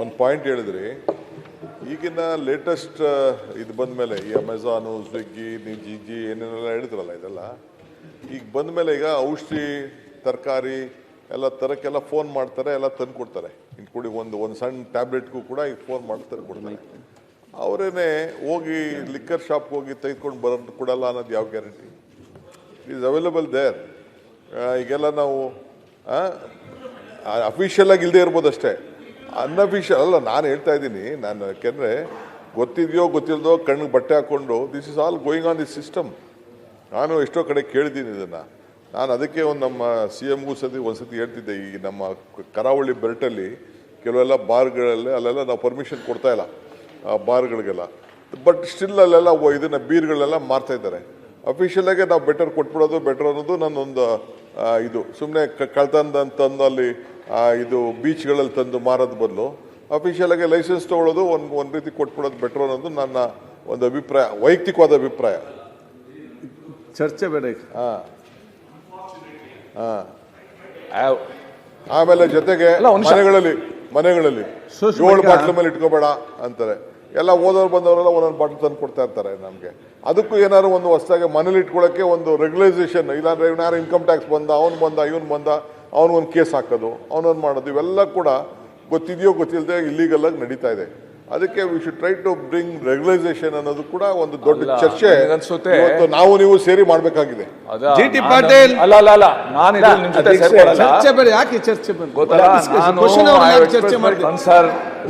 ಒಂದು ಪಾಯಿಂಟ್ ಹೇಳಿದ್ರಿ. ಈಗಿನ ಲೇಟೆಸ್ಟ್ ಇದು ಬಂದ ಮೇಲೆ ಈ ಅಮೆಝಾನು, ಸ್ವಿಗ್ಗಿ, ಜಿಜಿ ಏನೇನೆಲ್ಲ ಹೇಳಿದ್ರಲ್ಲ, ಇದೆಲ್ಲ ಈಗ ಬಂದ ಮೇಲೆ ಈಗ ಔಷಧಿ, ತರಕಾರಿ ಎಲ್ಲ ತರಕ್ಕೆಲ್ಲ ಫೋನ್ ಮಾಡ್ತಾರೆ, ಎಲ್ಲ ತಂದು ಕೊಡ್ತಾರೆ. ಇನ್ಕ್ಲೂಡಿಂಗ್ ಒಂದು ಸಣ್ಣ ಟ್ಯಾಬ್ಲೆಟ್ಗೂ ಕೂಡ ಈಗ ಫೋನ್ ಮಾಡಿ ತಂದು ಕೊಡ್ತಾರೆ. ಅವರೇನೆ ಹೋಗಿ ಲಿಕ್ಕರ್ ಶಾಪ್ಗೆ ಹೋಗಿ ತೆಗೆದುಕೊಂಡು ಬರೋದು ಕೊಡಲ್ಲ ಅನ್ನೋದು ಯಾವ ಗ್ಯಾರಂಟಿ? Is available there. ಈಗೆಲ್ಲ ನಾವು ಅಫಿಷಿಯಲ್ ಆಗಿ ಇಲ್ಲದೆ ಇರ್ಬೋದು ಅಷ್ಟೇ, ಅನ್ಅಫಿಷಿಯಲ್ ಅಲ್ಲ. ನಾನು ಹೇಳ್ತಾ ಇದ್ದೀನಿ, ನಾನು ಯಾಕೆಂದರೆ ಗೊತ್ತಿದೆಯೋ ಗೊತ್ತಿಲ್ಲದೋ ಕಣ್ಣಿಗೆ ಬಟ್ಟೆ ಹಾಕ್ಕೊಂಡು this is all going on this system. ನಾನು ಎಷ್ಟೋ ಕಡೆ ಕೇಳಿದ್ದೀನಿ ಇದನ್ನು. ನಾನು ಅದಕ್ಕೆ ಒಂದು ನಮ್ಮ CMಗೂ ಒಂದ್ಸತಿ ಹೇಳ್ತಿದ್ದೆ, ಈ ನಮ್ಮ ಕರಾವಳಿ ಬೆಲ್ಟಲ್ಲಿ ಕೆಲವೆಲ್ಲ ಬಾರ್ಗಳಲ್ಲಿ ಅಲ್ಲೆಲ್ಲ ನಾವು ಪರ್ಮಿಷನ್ ಕೊಡ್ತಾ ಇಲ್ಲ ಆ ಬಾರ್ಗಳಿಗೆಲ್ಲ. ಬಟ್ ಸ್ಟಿಲ್ ಅಲ್ಲೆಲ್ಲ ಇದನ್ನು ಬೀರ್ಗಳೆಲ್ಲ ಮಾರ್ತಾ ಇದ್ದಾರೆ. ಅಫಿಷಿಯಲಾಗೆ ನಾವು ಬೆಟರ್ ಕೊಟ್ಬಿಡೋದು ಬೆಟರ್ ಅನ್ನೋದು ನನ್ನೊಂದು ಇದು. ಸುಮ್ಮನೆ ಕಳ್ತಂದು ಅಲ್ಲಿ ಇದು ಬೀಚ್ಗಳಲ್ಲಿ ತಂದು ಮಾರೋದು ಬದಲು ಅಫಿಷಿಯಲಾಗಿ ಲೈಸೆನ್ಸ್ ತೊಗೊಳ್ಳೋದು ಒಂದು ರೀತಿ ಕೊಟ್ಬಿಡೋದು ಬೆಟರ್ ಅನ್ನೋದು ನನ್ನ ಒಂದು ಅಭಿಪ್ರಾಯ, ವೈಯಕ್ತಿಕವಾದ ಅಭಿಪ್ರಾಯ. ಚರ್ಚೆ ಬೇಡ. ಆಮೇಲೆ ಜೊತೆಗೆ ಮನೆಗಳಲ್ಲಿ 7 ಬಾಟ್ಲ ಮೇಲೆ ಇಟ್ಕೋಬೇಡ ಅಂತಾರೆ. ಎಲ್ಲ ಓದೋರು ಬಂದವರೆಲ್ಲ ಒಂದೊಂದು ಬಾಟ್ಲ್ ತಂದು ಕೊಡ್ತಾ ಇರ್ತಾರೆ ನಮಗೆ. ಅದಕ್ಕೂ ಏನಾದ್ರು ಒಂದು ಹೊಸದಾಗಿ ಮನೇಲಿ ಇಟ್ಕೊಳ್ಳೋಕ್ಕೆ ಒಂದು ರೆಗ್ಯುಲೈಸೇಷನ್, ಇಲ್ಲಾಂದ್ರೆ ಯಾರು ಇನ್ಕಮ್ ಟ್ಯಾಕ್ಸ್ ಬಂದ, ಇವನು ಬಂದ ಅವನಿಗೊಂದು ಕೇಸ್ ಹಾಕೋದು, ಅವನೊಂದು ಮಾಡೋದು, ಇವೆಲ್ಲ ಕೂಡ ಗೊತ್ತಿದೆಯೋ ಗೊತ್ತಿಲ್ಲದೆ ಇಲ್ಲಿಗಲ್ ಆಗಿ ನಡೀತಾ ಇದೆ. ಅದಕ್ಕೆ we should try to bring regularisation ಅನ್ನೋದು ಕೂಡ ಒಂದು ದೊಡ್ಡ ಚರ್ಚೆ ನಾವು ನೀವು ಸೇರಿ ಮಾಡಬೇಕಾಗಿದೆ. GT ಪಾಟೀಲ್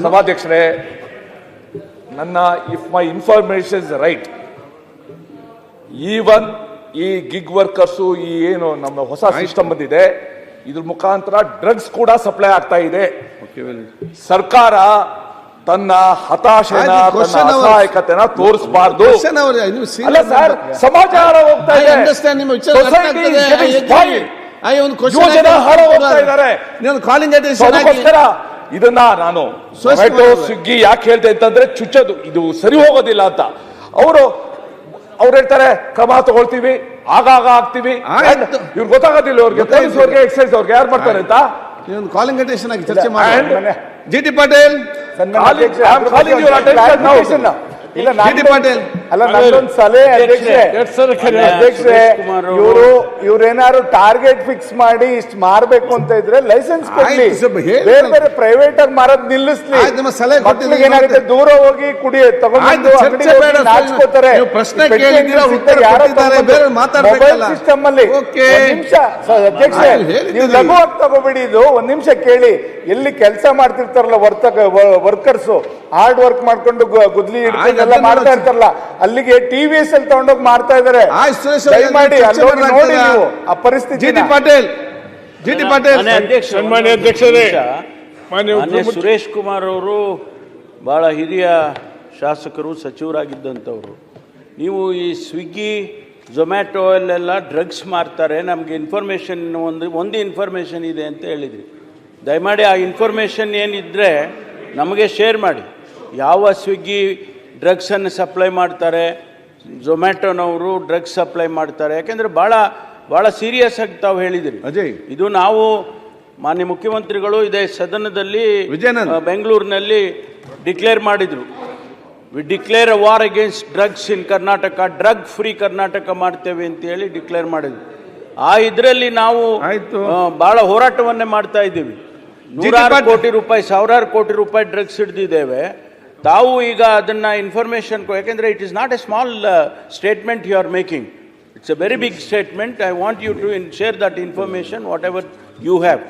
ಸಭಾಧ್ಯಕ್ಷರೇ, ನನ್ನ if my information is right, even ಈ ಗಿಗ್ ವರ್ಕರ್ಸು ಈ ಏನು ನಮ್ಮ ಹೊಸ ಸಿಸ್ಟಮ್ ಬಂದಿದೆ, ಇದ್ರ ಮುಖಾಂತರ ಡ್ರಗ್ಸ್ ಕೂಡ ಸಪ್ಲೈ ಆಗ್ತಾ ಇದೆ. ಸರ್ಕಾರ ತನ್ನ ಹತಾಶೆನ, ತನ್ನ ಅಸಹಾಯಕತೆನ ತೋರಿಸಬಾರ್ದು. ಅಲ್ಲ ಸರ್, ಸಮಾಚಾರ ಹೋಗ್ತಾ ಇದೆ, ಇದನ್ನ ನಾನು ಝೊಮ್ಯಾಟೊ, ಸ್ವಿಗ್ಗಿ ಯಾಕೆ ಹೇಳ್ತೆ ಅಂತಂದ್ರೆ ಚುಚ್ಚೋದು, ಇದು ಸರಿ ಹೋಗೋದಿಲ್ಲ ಅಂತ. ಅವ್ರು ಹೇಳ್ತಾರೆ ಕ್ರಮ ತಗೊಳ್ತೀವಿ, ಆಗಾಗ ಆಗ್ತೀವಿ. ಇವ್ರು ಗೊತ್ತಾಗೋದಿಲ್ಲ, ಅವ್ರಿಗೆ ಪೊಲೀಸ್ ಅವ್ರಿಗೆ, ಎಕ್ಸೈಸ್ ಅವ್ರಿಗೆ ಯಾರು ಮಾಡ್ತಾರೆ ಅಂತ. ಕಾಲಿಂಗ್ ಅಟೆನ್ಷನ್ ಆಗಿ ಚರ್ಚೆ ಮಾಡಿ. GT ಪಾಟೀಲ್ ನನ್ನೊಂದು ಸಲಹೆ ಅಧ್ಯಕ್ಷರೇ, ಇವ್ರೇನಾದ್ರು ಟಾರ್ಗೆಟ್ ಫಿಕ್ಸ್ ಮಾಡಿ ಇಷ್ಟು ಮಾರ್ಬೇಕು ಅಂತ ಇದ್ರೆ ಲೈಸೆನ್ಸ್ ಕೊಡ್ಲಿ, ಬೇರೆ ಬೇರೆ ಪ್ರೈವೇಟ್ ಆಗಿ ಮಾರೋದ್ ನಿಲ್ಲಿಸ್ಲಿ. ಏನಾಗುತ್ತೆ, ದೂರ ಹೋಗಿ ಕುಡಿ ತಗೊಂಡು ನಾಚ್ಕೋತಾರೆ. ಮೊಬೈಲ್ ಸಿಸ್ಟಮ್ ಅಲ್ಲಿ ನಿಮಿಷ ಅಧ್ಯಕ್ಷರೇ, ನೀವು ಲಘುವಾಗಿ ತಗೋಬಿಡಿ. ಇದು ಒಂದ್ ನಿಮಿಷ ಕೇಳಿ. ಎಲ್ಲಿ ಕೆಲಸ ಮಾಡ್ತಿರ್ತಾರಲ್ಲ ವರ್ಕರ್ಸ್, ಹಾರ್ಡ್ ವರ್ಕ್ ಮಾಡ್ಕೊಂಡು ಗುದ್ಲಿ ಹಿಡ್ಕೊಂಡೆಲ್ಲ ಮಾಡ್ತಾ ಇರ್ತಾರಲ್ಲ, ಅಲ್ಲಿಗೆ TVS ಅಲ್ಲಿ ತಗೊಂಡೋಗಿ ಮಾಡ್ತಾ ಇದಾರೆ. ದಯಮಾಡಿ ಅಲ್ಲಿ ನೋಡಿ ನೀವು ಆ ಪರಿಸ್ಥಿತಿ. GT ಪಾಟೀಲ್ ಸನ್ಮಾನ್ಯ ಅಧ್ಯಕ್ಷರೇ, ಮಾನ್ಯ ಸುರೇಶ್ ಕುಮಾರ್ ಅವರು ಬಹಳ ಹಿರಿಯ ಶಾಸಕರು, ಸಚಿವರಾಗಿದ್ದಂಥವ್ರು. ನೀವು ಈ ಸ್ವಿಗ್ಗಿ, ಝೊಮ್ಯಾಟೊ ಅಲ್ಲೆಲ್ಲ ಡ್ರಗ್ಸ್ ಮಾರ್ತಾರೆ, ನಮಗೆ ಇನ್ಫಾರ್ಮೇಷನ್ ಒಂದು ಇನ್ಫಾರ್ಮೇಷನ್ ಇದೆ ಅಂತ ಹೇಳಿದ್ರಿ. ದಯಮಾಡಿ ಆ ಇನ್ಫಾರ್ಮೇಷನ್ ಏನಿದ್ರೆ ನಮಗೆ ಶೇರ್ ಮಾಡಿ. ಯಾವ ಸ್ವಿಗ್ಗಿ ಡ್ರಗ್ಸನ್ನು ಸಪ್ಲೈ ಮಾಡ್ತಾರೆ, ಝೊಮ್ಯಾಟೊನವರು ಡ್ರಗ್ಸ್ ಸಪ್ಲೈ ಮಾಡ್ತಾರೆ, ಯಾಕೆಂದರೆ ಭಾಳ ಸೀರಿಯಸ್ ಆಗಿ ತಾವು ಹೇಳಿದಿರಿ. ಅಜಯ್, ಇದು ನಾವು ಮಾನ್ಯ ಮುಖ್ಯಮಂತ್ರಿಗಳು ಇದೇ ಸದನದಲ್ಲಿ ಬೆಂಗಳೂರಿನಲ್ಲಿ ಡಿಕ್ಲೇರ್ ಮಾಡಿದರು. We declare a war against drugs in Karnataka, drug free Karnataka ಮಾಡ್ತೇವೆ ಅಂತ ಹೇಳಿ ಡಿಕ್ಲೇರ್ ಮಾಡಿದ್ವಿ. ಆ ಇದರಲ್ಲಿ ನಾವು ಭಾಳ ಹೋರಾಟವನ್ನೇ ಮಾಡ್ತಾ ಇದ್ದೀವಿ. ನೂರಾರು ಕೋಟಿ ರೂಪಾಯಿ, ಸಾವಿರಾರು ಕೋಟಿ ರೂಪಾಯಿ ಡ್ರಗ್ಸ್ ಹಿಡಿದಿದ್ದೇವೆ. ತಾವು ಈಗ ಅದನ್ನ ಇನ್ಫಾರ್ಮೇಶನ್, ಯಾಕೆಂದ್ರೆ it is not a small statement you are making, it's a very big statement. I want you to share that information whatever you have.